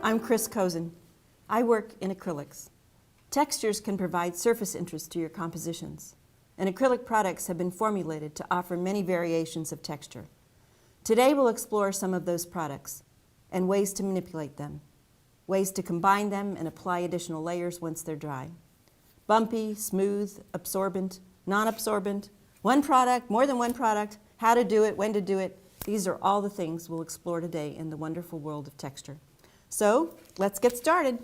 I'm Chris Cozen. I work in acrylics. Textures can provide surface interest to your compositions, and acrylic products have been formulated to offer many variations of texture. Today we'll explore some of those products and ways to manipulate them, ways to combine them and apply additional layers once they're dry. Bumpy, smooth, absorbent, non-absorbent, one product, more than one product, how to do it, when to do it. These are all the things we'll explore today in the wonderful world of texture. So let's get started.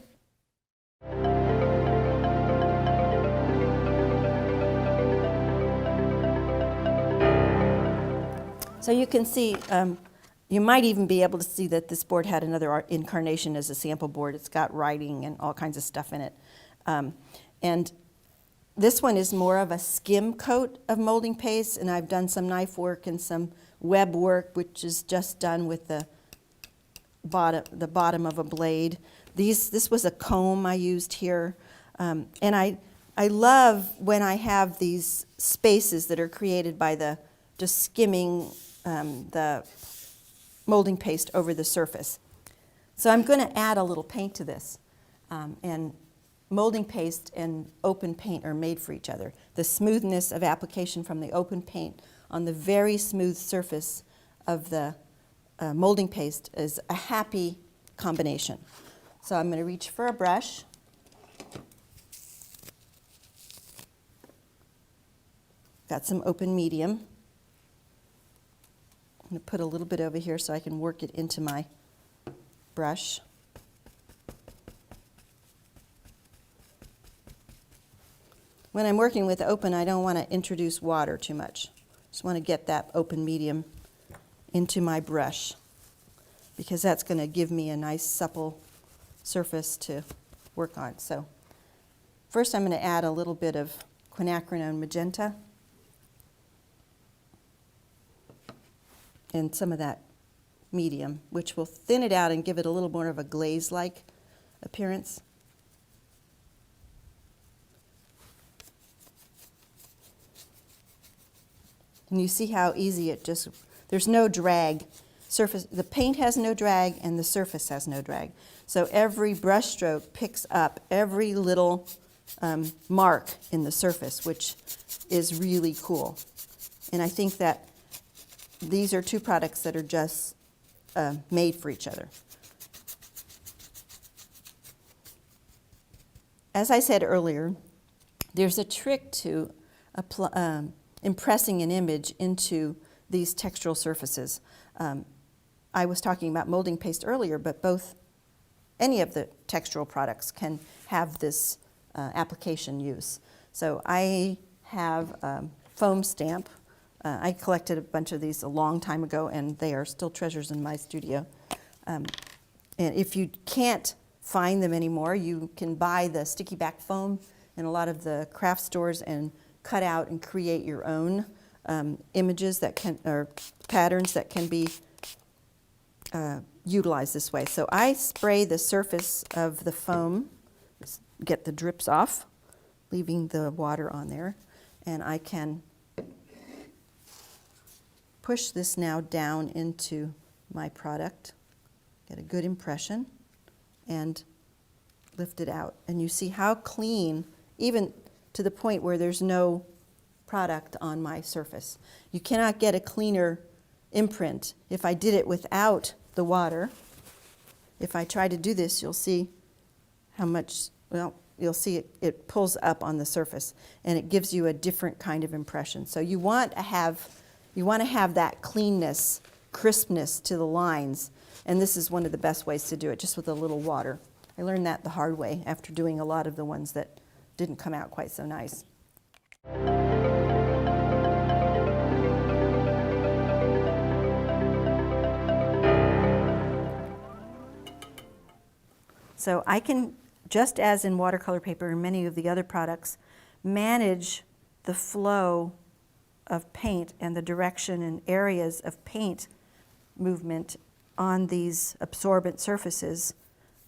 So you can see, you might even be able to see that this board had another incarnation as a sample board. It's got writing and all kinds of stuff in it. And this one is more of a skim coat of molding paste, and I've done some knife work and some web work, which is just done with the bottom of a blade. This was a comb I used here. And I love when I have these spaces that are created by just skimming the molding paste over the surface. So I'm going to add a little paint to this. And molding paste and open paint are made for each other. The smoothness of application from the open paint on the very smooth surface of the molding paste is a happy combination. So I'm going to reach for a brush. Got some open medium. I'm going to put a little bit over here so I can work it into my brush. When I'm working with open, I don't want to introduce water too much. Just want to get that open medium into my brush, because that's going to give me a nice supple surface to work on. So first I'm going to add a little bit of quinacridone magenta and some of that medium, which will thin it out and give it a little more of a glaze-like appearance. And you see how easy it just, there's no drag. Surface, the paint has no drag and the surface has no drag. So every brush stroke picks up every little mark in the surface, which is really cool. And I think that these are two products that are just made for each other. As I said earlier, there's a trick to impressing an image into these textural surfaces. I was talking about molding paste earlier, but any of the textural products can have this application use. So I have foam stamp. I collected a bunch of these a long time ago, and they are still treasures in my studio. And if you can't find them anymore, you can buy the sticky back foam in a lot of the craft stores and cut out and create your own images that can, or patterns that can be utilized this way. So I spray the surface of the foam, get the drips off, leaving the water on there, and I can push this now down into my product, get a good impression, and lift it out. And you see how clean, even to the point where there's no product on my surface. You cannot get a cleaner imprint. If I did it without the water, if I try to do this, you'll see how much, well, you'll see it pulls up on the surface, and it gives you a different kind of impression. So you want to have that cleanness, crispness to the lines, and this is one of the best ways to do it, just with a little water. I learned that the hard way after doing a lot of the ones that didn't come out quite so nice. So I can, just as in watercolor paper and many of the other products, manage the flow of paint and the direction and areas of paint movement on these absorbent surfaces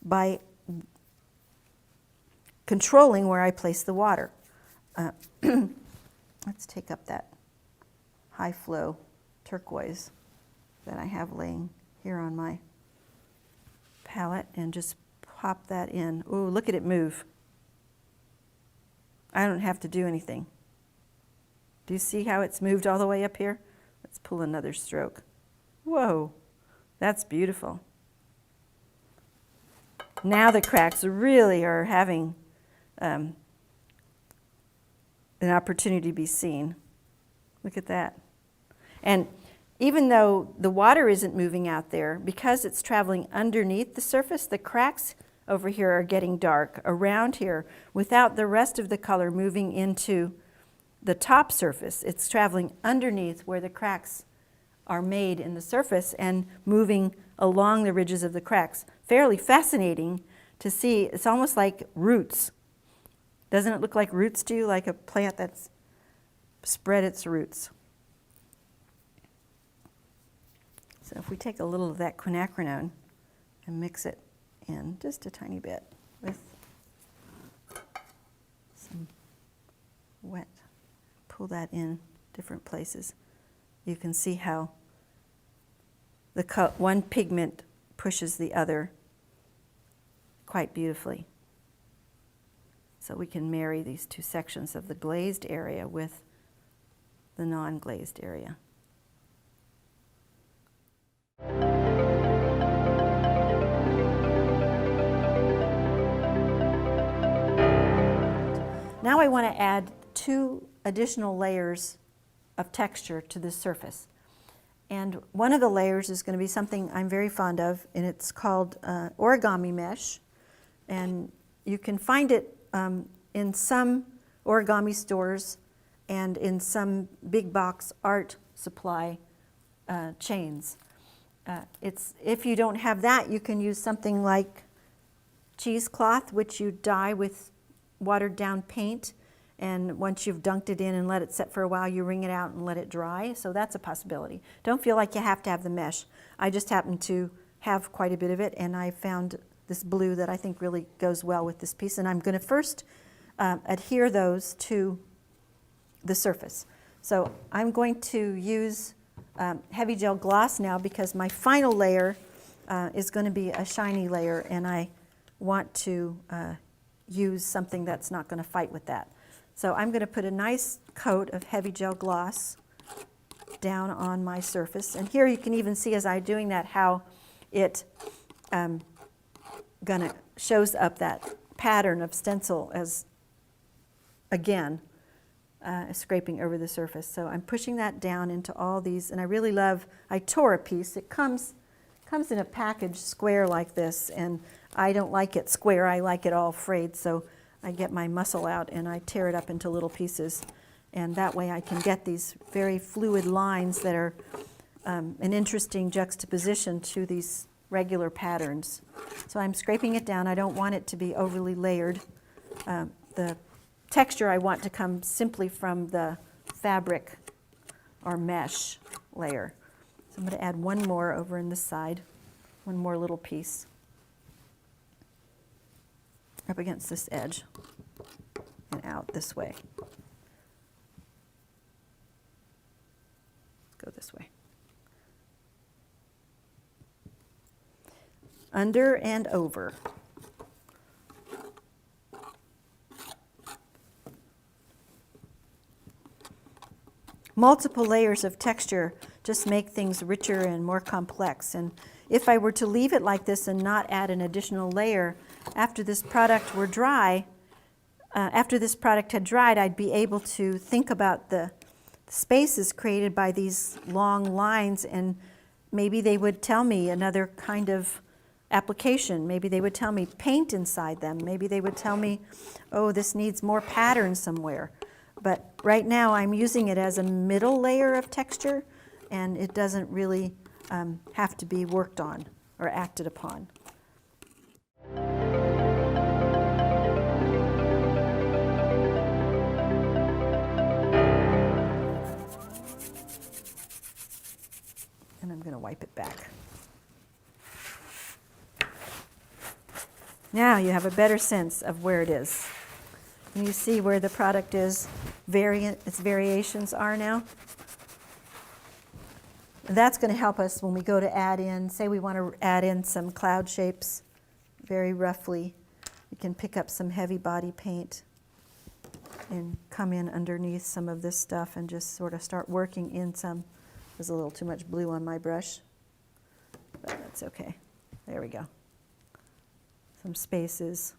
by controlling where I place the water. Let's take up that high flow turquoise that I have laying here on my palette and just pop that in. Ooh, look at it move. I don't have to do anything. Do you see how it's moved all the way up here? Let's pull another stroke. Whoa, that's beautiful. Now the cracks really are having an opportunity to be seen. Look at that. And even though the water isn't moving out there, because it's traveling underneath the surface, the cracks over here are getting dark around here without the rest of the color moving into the top surface. It's traveling underneath where the cracks are made in the surface and moving along the ridges of the cracks. Fairly fascinating to see. It's almost like roots. Doesn't it look like roots to you, like a plant that's spread its roots? So if we take a little of that quinacridone and mix it in just a tiny bit with some wet, pull that in different places, you can see how the one pigment pushes the other quite beautifully. So we can marry these two sections of the glazed area with the non-glazed area. Now I want to add 2 additional layers of texture to this surface. And one of the layers is going to be something I'm very fond of, and it's called Origami Mesh. And you can find it in some origami stores and in some big box art supply chains. If you don't have that, you can use something like cheesecloth, which you dye with watered down paint, and once you've dunked it in and let it set for a while, you wring it out and let it dry. So that's a possibility. Don't feel like you have to have the mesh. I just happen to have quite a bit of it, and I found this blue that I think really goes well with this piece, and I'm going to first adhere those to the surface. So I'm going to use heavy gel gloss now because my final layer is going to be a shiny layer, and I want to use something that's not going to fight with that. So I'm going to put a nice coat of heavy gel gloss down on my surface. And here you can even see as I'm doing that how it shows up that pattern of stencil as, again, scraping over the surface. So I'm pushing that down into all these, and I really love, I tore a piece. It comes in a package square like this, and I don't like it square, I like it all frayed, so I get my muscle out and I tear it up into little pieces, and that way I can get these very fluid lines that are an interesting juxtaposition to these regular patterns. So I'm scraping it down. I don't want it to be overly layered. The texture I want to come simply from the fabric or mesh layer. So I'm going to add one more over in this side, one more little piece up against this edge and out this way. Go this way. Under and over. Multiple layers of texture just make things richer and more complex. And if I were to leave it like this and not add an additional layer, after this product were dry, after this product had dried, I'd be able to think about the spaces created by these long lines, and maybe they would tell me another kind of application. Maybe they would tell me paint inside them. Maybe they would tell me, oh, this needs more pattern somewhere. But right now I'm using it as a middle layer of texture, and it doesn't really have to be worked on or acted upon. And I'm going to wipe it back. Now you have a better sense of where it is. And you see where the product is, its variations are now. And that's going to help us when we go to add in, say we want to add in some cloud shapes. very roughly. You can pick up some heavy body paint and come in underneath some of this stuff and just sort of start working in some. There's a little too much blue on my brush, but that's okay. There we go. Some spaces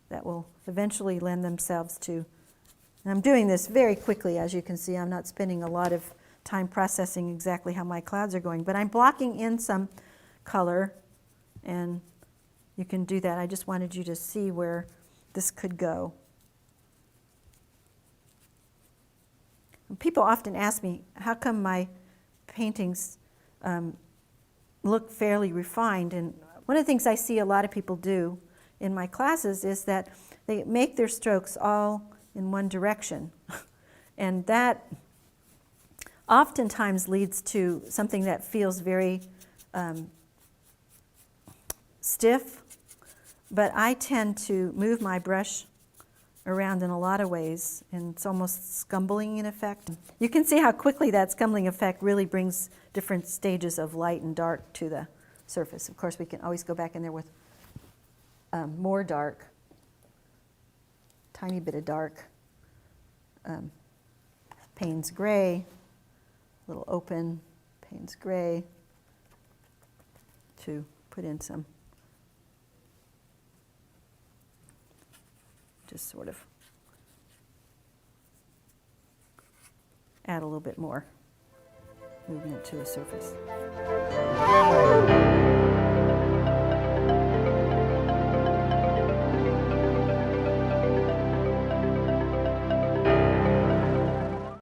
that will eventually lend themselves to, and I'm doing this very quickly, as you can see. I'm not spending a lot of time processing exactly how my clouds are going, but I'm blocking in some color, and you can do that. I just wanted you to see where this could go. People often ask me, how come my paintings look fairly refined? And one of the things I see a lot of people do in my classes is that they make their strokes all in one direction. And that oftentimes leads to something that feels very stiff. But I tend to move my brush around in a lot of ways, and it's almost scumbling in effect. You can see how quickly that scumbling effect really brings different stages of light and dark to the surface. Of course, we can always go back in there with more dark, tiny bit of dark, Payne's gray, little open Payne's gray to put in some, just sort of add a little bit more movement to the surface.